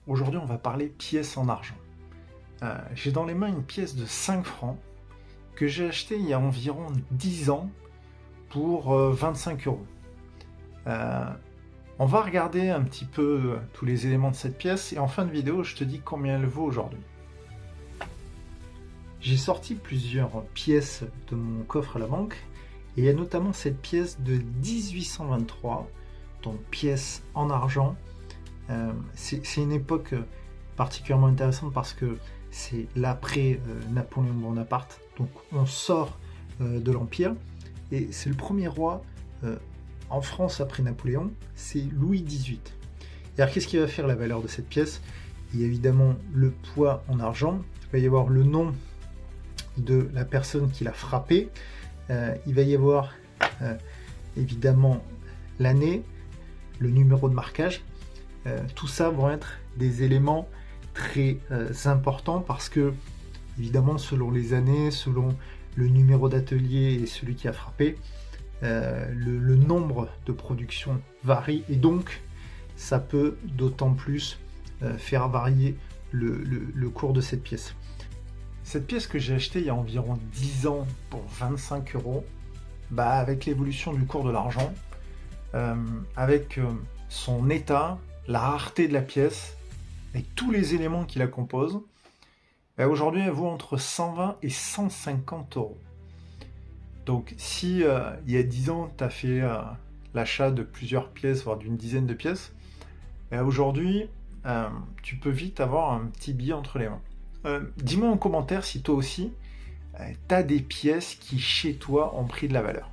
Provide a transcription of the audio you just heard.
Aujourd'hui, on va parler pièces en argent. J'ai dans les mains une pièce de 5 francs que j'ai achetée il y a environ 10 ans pour 25 euros. On va regarder un petit peu tous les éléments de cette pièce et en fin de vidéo, je te dis combien elle vaut aujourd'hui. J'ai sorti plusieurs pièces de mon coffre à la banque et il y a notamment cette pièce de 1823, donc pièce en argent. C'est une époque particulièrement intéressante parce que c'est l'après Napoléon Bonaparte, donc on sort de l'Empire et c'est le premier roi en France après Napoléon, c'est Louis XVIII. Et alors qu'est-ce qui va faire la valeur de cette pièce? Il y a évidemment le poids en argent, il va y avoir le nom de la personne qui l'a frappé, il va y avoir évidemment l'année, le numéro de marquage. Tout ça vont être des éléments très importants parce que, évidemment, selon les années, selon le numéro d'atelier et celui qui a frappé, le nombre de productions varie et donc ça peut d'autant plus faire varier le cours de cette pièce. Cette pièce que j'ai achetée il y a environ 10 ans pour 25 euros, avec l'évolution du cours de l'argent, avec son état, la rareté de la pièce et tous les éléments qui la composent, aujourd'hui elle vaut entre 120 et 150 euros. Donc si il y a 10 ans tu as fait l'achat de plusieurs pièces, voire d'une dizaine de pièces, aujourd'hui tu peux vite avoir un petit billet entre les mains. Dis-moi en commentaire si toi aussi tu as des pièces qui chez toi ont pris de la valeur.